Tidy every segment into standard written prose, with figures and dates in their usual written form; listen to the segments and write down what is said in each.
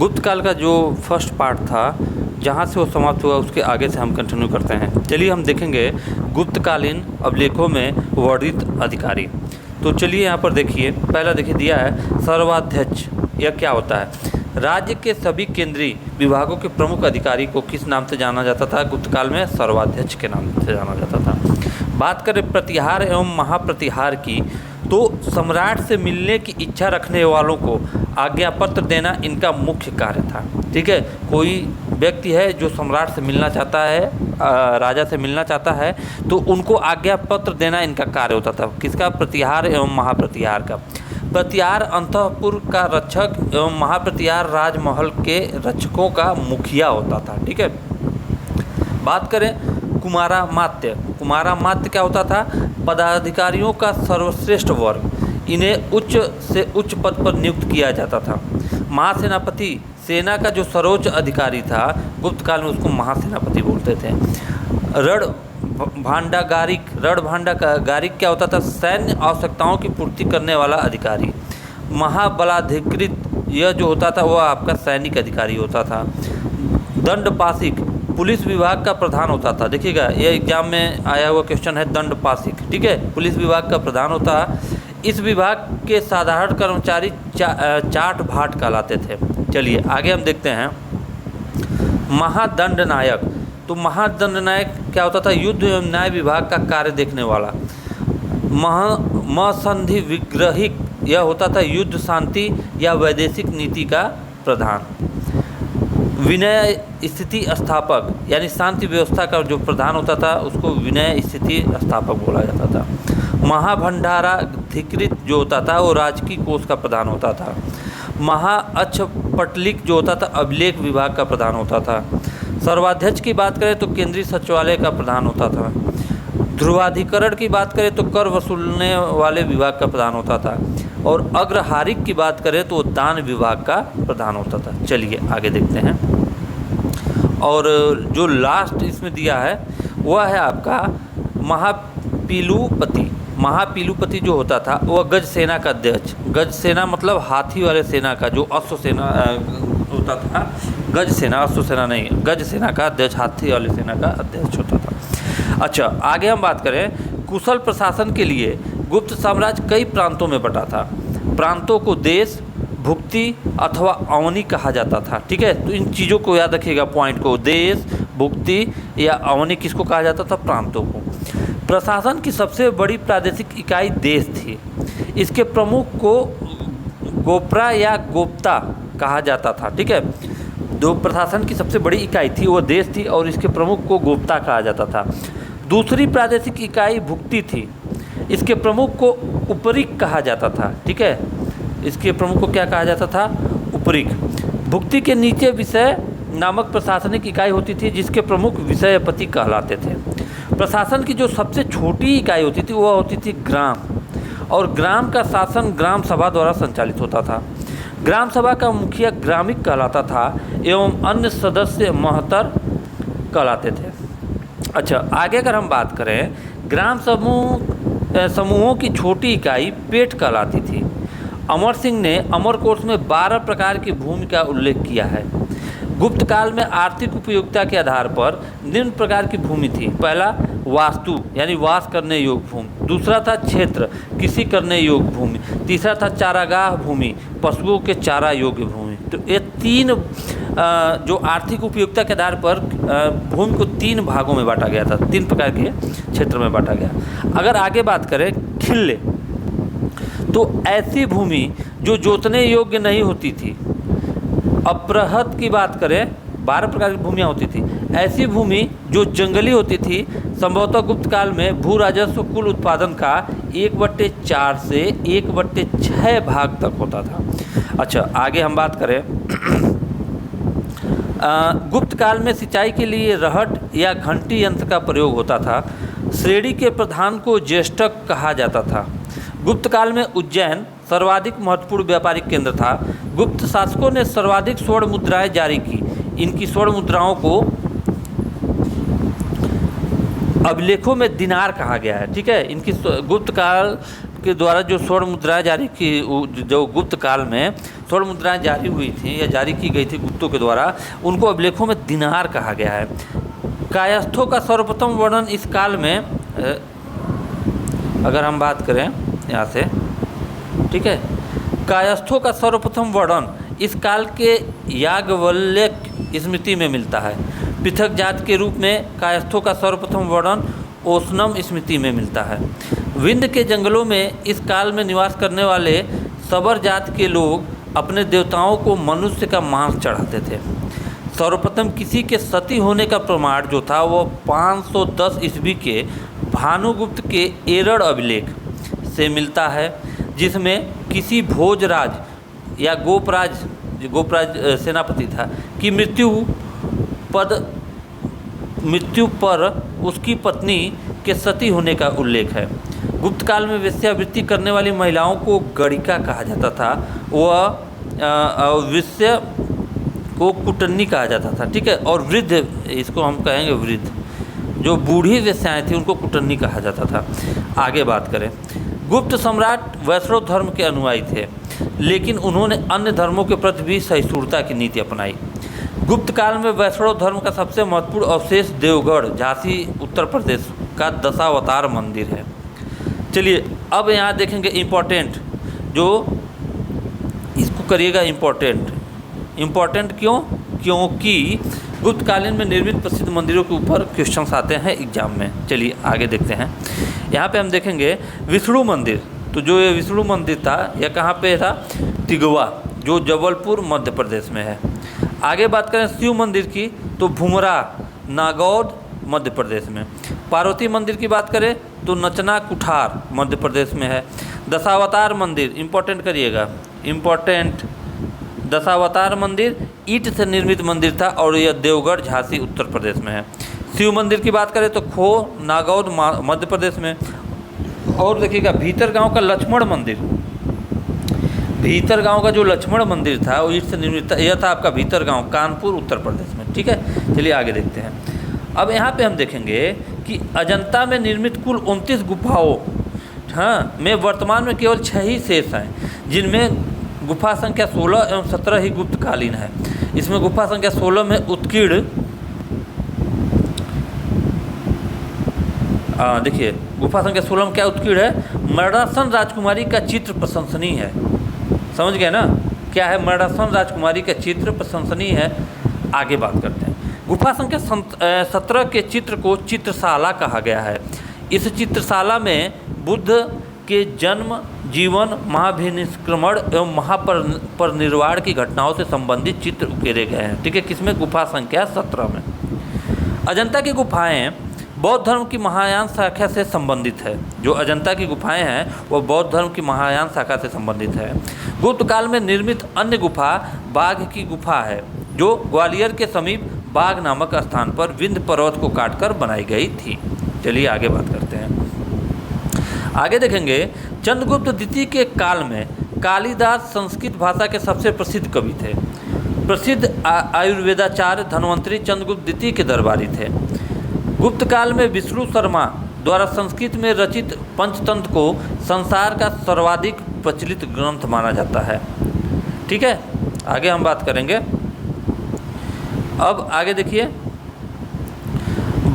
गुप्त काल का जो फर्स्ट पार्ट था, जहाँ से वो समाप्त हुआ उसके आगे से हम कंटिन्यू करते हैं। चलिए हम देखेंगे गुप्तकालीन अभिलेखों में वर्णित अधिकारी। तो चलिए यहाँ पर देखिए, पहला देखिए दिया है सर्वाध्यक्ष। यह क्या होता है? राज्य के सभी केंद्रीय विभागों के प्रमुख अधिकारी को किस नाम से जाना जाता था? गुप्त काल में सर्वाध्यक्ष के नाम से जाना जाता था। बात करें प्रतिहार एवं महाप्रतिहार की, तो सम्राट से मिलने की इच्छा रखने वालों को आज्ञा पत्र देना इनका मुख्य कार्य था। ठीक है, कोई व्यक्ति है जो सम्राट से मिलना चाहता है, राजा से मिलना चाहता है, तो उनको आज्ञा पत्र देना इनका कार्य होता था। किसका? प्रतिहार एवं महाप्रतिहार का। प्रतिहार अंतःपुर का रक्षक एवं महाप्रतिहार राजमहल के रक्षकों का मुखिया होता था। ठीक है। बात करें कुमारामात्य। कुमारामात्य क्या होता था? पदाधिकारियों का सर्वश्रेष्ठ वर्ग, इन्हें उच्च से उच्च पद पर नियुक्त किया जाता था। महासेनापति, सेना का जो सर्वोच्च अधिकारी था, गुप्त काल में उसको महासेनापति बोलते थे। रण भांडागारिक क्या होता था? सैन्य आवश्यकताओं की पूर्ति करने वाला अधिकारी। महाबलाधिकृत, यह जो होता था वह आपका सैनिक अधिकारी होता था। दंडपाशिक, पुलिस विभाग का प्रधान होता था। देखिएगा, यह एग्जाम में आया हुआ क्वेश्चन है, दंडपाशिक। ठीक है, पुलिस विभाग का प्रधान होता है। इस विभाग के साधारण कर्मचारी चाट भाट कहलाते थे। चलिए आगे हम देखते हैं महादंडनायक। तो महादंडनायक क्या होता था? युद्ध एवं न्याय विभाग का कार्य देखने वाला। महासंधि विग्रहिक, यह होता था युद्ध, शांति या वैदेशिक नीति का प्रधान। विनय स्थिति स्थापक, यानी शांति व्यवस्था का जो प्रधान होता था उसको विनय स्थिति स्थापक बोला जाता था। महाभंडाराधिकृत जो होता था वो राजकीय कोष का प्रधान होता था। महाअक्षपटलिक जो होता था अभिलेख विभाग का प्रधान होता था। सर्वाध्यक्ष की बात करें तो केंद्रीय सचिवालय का प्रधान होता था। ध्रुवाधिकरण की बात करें तो कर वसूलने वाले विभाग का प्रधान होता था। और अग्रहारिक की बात करें तो दान विभाग का प्रधान होता था। चलिए आगे देखते हैं। और जो लास्ट इसमें दिया है वह है आपका महापीलुपति। महापीलुपति जो होता था वह गज सेना का अध्यक्ष। गज सेना मतलब हाथी वाले सेना का, जो अश्व सेना होता था। गज सेना, अश्व सेना नहीं, गज सेना का अध्यक्ष, हाथी वाले सेना का अध्यक्ष होता था। अच्छा, आगे हम बात करें कुशल प्रशासन के लिए गुप्त साम्राज्य कई प्रांतों में बटा था। प्रांतों को देश, भुक्ति अथवा अवनी कहा जाता था। ठीक है, तो इन चीज़ों को याद रखिएगा, पॉइंट को। देश, भुक्ति या अवनी किसको कहा जाता था? प्रांतों को। प्रशासन की सबसे बड़ी प्रादेशिक इकाई देश थी। इसके प्रमुख को गोप्रा या गोप्ता कहा जाता था। ठीक है, जो प्रशासन की सबसे बड़ी इकाई थी वो देश थी और इसके प्रमुख को गोप्ता कहा जाता था। दूसरी प्रादेशिक इकाई भुक्ति थी। इसके प्रमुख को उपरिक कहा जाता था। ठीक है, इसके प्रमुख को क्या कहा जाता था? उपरिक। भुक्ति के नीचे विषय नामक प्रशासनिक इकाई होती थी जिसके प्रमुख विषयपति कहलाते थे। प्रशासन की जो सबसे छोटी इकाई होती थी वह होती थी ग्राम, और ग्राम का शासन ग्राम सभा द्वारा संचालित होता था। ग्राम सभा का मुखिया ग्रामिक कहलाता था एवं अन्य सदस्य महतर कहलाते थे। अच्छा, आगे अगर हम बात करें, ग्राम समूहों की छोटी इकाई पेट कहलाती थी। अमर सिंह ने अमरकोश में 12 प्रकार की भूमि का उल्लेख किया है। गुप्त काल में आर्थिक उपयोगिता के आधार पर निम्न प्रकार की भूमि थी। पहला वास्तु यानी वास करने योग्य भूमि, दूसरा था क्षेत्र कृषि करने योग्य भूमि, तीसरा था चारागाह भूमि पशुओं के चारा योग्य भूमि। तो ये तीन जो आर्थिक उपयोगिता के आधार पर भूमि को 3 भागों में बांटा गया था, 3 प्रकार के क्षेत्र में बांटा गया। अगर आगे बात करें खिल्ले, तो ऐसी भूमि जो जोतने योग्य नहीं होती थी। अपृहत की बात करें, 12 प्रकार की भूमियाँ होती थी। ऐसी भूमि जो जंगली होती थी, संभवतः गुप्त काल में भू राजस्व कुल उत्पादन का 1/4 से 1/6 भाग तक होता था। अच्छा, आगे हम बात करें गुप्त काल में सिंचाई के लिए रहट या घंटी यंत्र का प्रयोग होता था। श्रेणी के प्रधान को ज्येष्ठक कहा जाता था। गुप्त काल में उज्जैन सर्वाधिक महत्वपूर्ण व्यापारिक केंद्र था। गुप्त शासकों ने सर्वाधिक स्वर्ण मुद्राएं जारी की। इनकी स्वर्ण मुद्राओं को अभिलेखों में दिनार कहा गया है। ठीक है, इनकी गुप्त काल के द्वारा जो स्वर्ण मुद्राएं जारी की, जो गुप्त काल में स्वर्ण मुद्राएं जारी हुई थी या जारी की गई थी गुप्तों के द्वारा, उनको अभिलेखों में दिनार कहा गया है। कायस्थों का सर्वप्रथम वर्णन इस काल में, अगर हम बात करें यहाँ से, ठीक है, कायस्थों का सर्वप्रथम वर्णन इस काल के याज्ञवल्क्य स्मृति में मिलता है। पृथक जात के रूप में कायस्थों का सर्वप्रथम वर्णन ओसनम स्मृति में मिलता है। विंध्य के जंगलों में इस काल में निवास करने वाले सबर जात के लोग अपने देवताओं को मनुष्य का मांस चढ़ाते थे। सर्वप्रथम किसी के सती होने का प्रमाण जो था वो 510 ईस्वी के भानुगुप्त के एरड़ अभिलेख से मिलता है, जिसमें किसी भोजराज या गोपराज सेनापति था की मृत्यु पर उसकी पत्नी के सती होने का उल्लेख है। गुप्त काल में वेश्यावृत्ति करने वाली महिलाओं को गणिका कहा जाता था, वह वेश्या को कुटन्नी कहा जाता था, ठीक है। और वृद्ध, इसको हम कहेंगे वृद्ध, जो बूढ़ी वेश्याएँ थी उनको कुटन्नी कहा जाता था। आगे बात करें, गुप्त सम्राट वैष्णव धर्म के अनुयायी थे, लेकिन उन्होंने अन्य धर्मों के प्रति भी सहिष्णुता की नीति अपनाई। गुप्त काल में वैष्णव धर्म का सबसे महत्वपूर्ण अवशेष देवगढ़, झांसी, उत्तर प्रदेश का दशावतार मंदिर है। चलिए अब यहाँ देखेंगे इम्पोर्टेंट, जो इसको करिएगा इम्पोर्टेंट क्यों? क्योंकि गुप्तकालीन में निर्मित प्रसिद्ध मंदिरों के ऊपर क्वेश्चंस आते हैं एग्जाम में। चलिए आगे देखते हैं। यहाँ पे हम देखेंगे विष्णु मंदिर। तो जो ये विष्णु मंदिर था यह कहाँ पे था? तिगवा, जो जबलपुर मध्य प्रदेश में है। आगे बात करें शिव मंदिर की तो भुमरा, नागौद मध्य प्रदेश में। पार्वती मंदिर की बात करें तो नचना कुठार मध्य प्रदेश में है। दशावतार मंदिर इम्पोर्टेंट करिएगा, इम्पोर्टेंट, दशावतार मंदिर ईंट से निर्मित मंदिर था और यह देवगढ़, झांसी उत्तर प्रदेश में है। शिव मंदिर की बात करें तो खो, नागौद मध्य प्रदेश में। और देखिएगा भीतर गांव का लक्ष्मण मंदिर, भीतर गांव का जो लक्ष्मण मंदिर था वो ईंट से निर्मित था, यह था आपका भीतर गांव, कानपुर उत्तर प्रदेश में, ठीक है। चलिए आगे देखते हैं। अब यहाँ पे हम देखेंगे कि अजंता में निर्मित कुल 29 गुफाओं में वर्तमान में केवल 6 ही शेष हैं, जिनमें गुफा संख्या 16 एवं 17 ही गुप्तकालीन है। इसमें गुफा संख्या 16 में उत्कीर्ण, देखिए गुफा संख्या 16 में क्या उत्कीर्ण है? मरणासन राजकुमारी का चित्र प्रशंसनीय है। समझ गए ना, क्या है? मरणासन राजकुमारी का चित्र प्रशंसनीय है। आगे बात करते हैं। गुफा संख्या 17 के चित्र को चित्रशाला कहा गया है। इस चित्रशाला में बुद्ध के जन्म, जीवन, महाभिनिष्क्रमण एवं महापरिनिर्वाण की घटनाओं से संबंधित चित्र उकेरे गए हैं, ठीक है। किसमें? गुफा संख्या 17 में। अजंता की गुफाएं बौद्ध धर्म की महायान शाखा से संबंधित है। जो अजंता की गुफाएं हैं वह बौद्ध धर्म की महायान शाखा से संबंधित है। गुप्त काल में निर्मित अन्य गुफा बाघ की गुफा है, जो ग्वालियर के समीप बाघ नामक स्थान पर विंध्य पर्वत को काटकर बनाई गई थी। चलिए आगे बात करते हैं। आगे देखेंगे चंद्रगुप्त द्वितीय के काल में कालिदास संस्कृत भाषा के सबसे प्रसिद्ध कवि थे। प्रसिद्ध आयुर्वेदाचार्य धन्वंतरी चंद्रगुप्त द्वितीय के दरबारी थे। गुप्त काल में विष्णु शर्मा द्वारा संस्कृत में रचित पंचतंत्र को संसार का सर्वाधिक प्रचलित ग्रंथ माना जाता है, ठीक है। आगे हम बात करेंगे। अब आगे देखिए,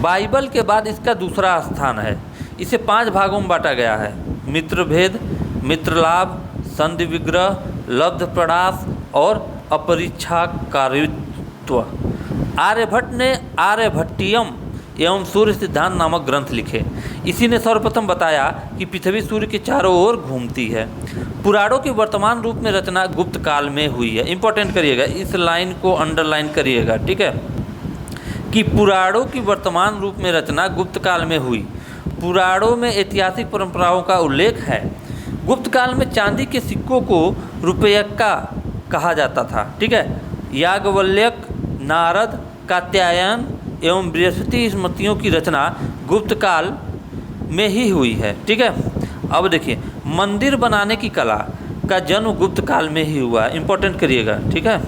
बाइबल के बाद इसका दूसरा स्थान है। इसे 5 भागों में बांटा गया है: मित्रभेद, मित्रलाभ, संधि विग्रह, लब्ध प्रणाश और अपरिच्छाकारित्व। आर्यभट्ट ने आर्यभट्टियम एवं सूर्य सिद्धांत नामक ग्रंथ लिखे। इसी ने सर्वप्रथम बताया कि पृथ्वी सूर्य के चारों ओर घूमती है। पुराणों की वर्तमान रूप में रचना गुप्त काल में हुई है। इंपॉर्टेंट करिएगा, इस लाइन को अंडरलाइन करिएगा, ठीक है, कि पुराणों की वर्तमान रूप में रचना गुप्त काल में हुई। पुराणों में ऐतिहासिक परंपराओं का उल्लेख है। गुप्त काल में चांदी के सिक्कों को रुपयक्का कहा जाता था, ठीक है। याज्ञवल्क्य, नारद, कात्यायन एवं बृहस्पति स्मृतियों की रचना गुप्त काल में ही हुई है, ठीक है। अब देखिए, मंदिर बनाने की कला का जन्म गुप्त काल में ही हुआ है। इंपॉर्टेंट करिएगा, ठीक है।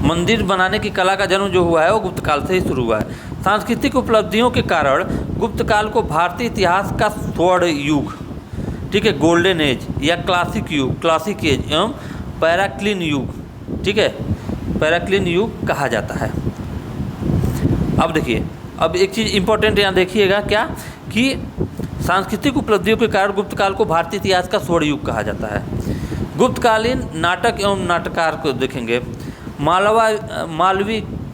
मंदिर बनाने की कला का जन्म जो हुआ है वो गुप्त काल से ही शुरू हुआ है। सांस्कृतिक उपलब्धियों के कारण गुप्त काल को भारतीय इतिहास का स्वर्ण युग, ठीक है, गोल्डन एज या क्लासिक युग, क्लासिक एज एवं पैराक्लीन युग, ठीक है, पैराक्लीन युग कहा जाता है। अब देखिए, अब एक चीज़ इंपॉर्टेंट यहाँ देखिएगा क्या, कि सांस्कृतिक उपलब्धियों के कारण गुप्त काल को भारतीय इतिहास का स्वर्ण युग कहा जाता है। गुप्तकालीन नाटक एवं नाटककार को देखेंगे,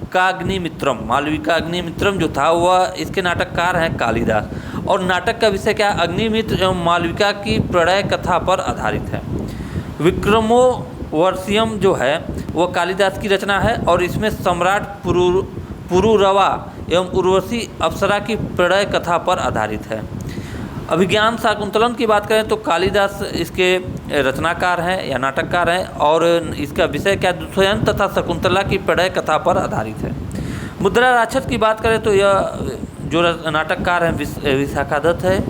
मालविकाग्निमित्रम जो था वह इसके नाटककार हैं कालिदास, और नाटक का विषय क्या, अग्निमित्र एवं मालविका की प्रणय कथा पर आधारित है। विक्रमोर्वशीयम जो है वह कालिदास की रचना है और इसमें सम्राट पुरुरवा एवं उर्वशी अप्सरा की प्रणय कथा पर आधारित है। अभिज्ञान शाकुंतलम की बात करें तो कालिदास इसके रचनाकार हैं या नाटककार हैं, और इसका विषय क्या, दुष्यंत तथा शकुंतला की प्रणय कथा पर आधारित है। मुद्रा राक्षस की बात करें तो यह जो नाटककार हैं विशाखादत्त है,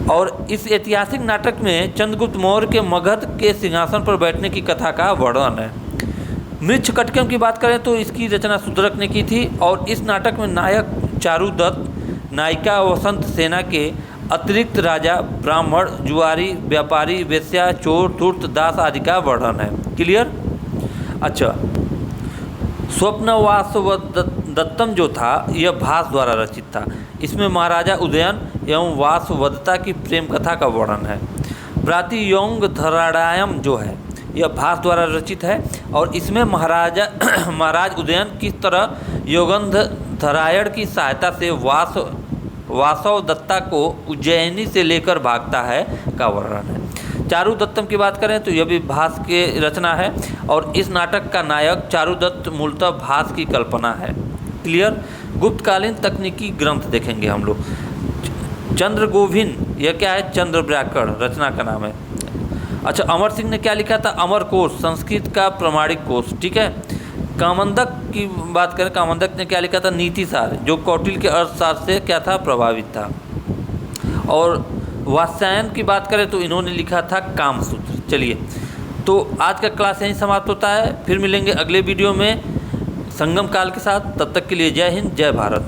और इस ऐतिहासिक नाटक में चंद्रगुप्त मौर्य के मगध के सिंहासन पर बैठने की कथा का वर्णन है। मृच्छकटिकम की बात करें तो इसकी रचना शूद्रक ने की थी, और इस नाटक में नायक चारुदत्त, नायिका वसंत सेना के अतिरिक्त राजा, ब्राह्मण, जुआरी, व्यापारी, वेश्या, चोर, धूर्त, दास आदि का वर्णन है। क्लियर। अच्छा, स्वप्नवासवदत्तम जो था यह भास द्वारा रचित था। इसमें महाराजा उदयन एवं वासवदत्ता की प्रेम कथा का वर्णन है। प्रातियोंगधराणायम जो है यह भास द्वारा रचित है, और इसमें महाराज उदयन किस तरह योगंधरायण की सहायता से वासवदत्ता को उज्जैनी से लेकर भागता है का वर्णन है। चारुदत्तम की बात करें तो यह भी भास की रचना है, और इस नाटक का नायक चारुदत्त मूलतः भास की कल्पना है। क्लियर। गुप्तकालीन तकनीकी ग्रंथ देखेंगे हम लोग। चंद्रगोभिन, यह क्या है, चंद्र व्याकरण रचना का नाम है। अच्छा, अमर सिंह ने क्या लिखा था, अमर कोश, संस्कृत का प्रमाणिक कोश, ठीक है। कामंदक की बात करें, कामंदक ने क्या लिखा था, नीति सार, जो कौटिल्य के अर्थशास्त्र से क्या था, प्रभावित था। और वात्स्यायन की बात करें तो इन्होंने लिखा था कामसूत्र। चलिए, तो आज का क्लास यहीं समाप्त होता है, फिर मिलेंगे अगले वीडियो में संगम काल के साथ। तब तक के लिए जय हिंद, जय भारत।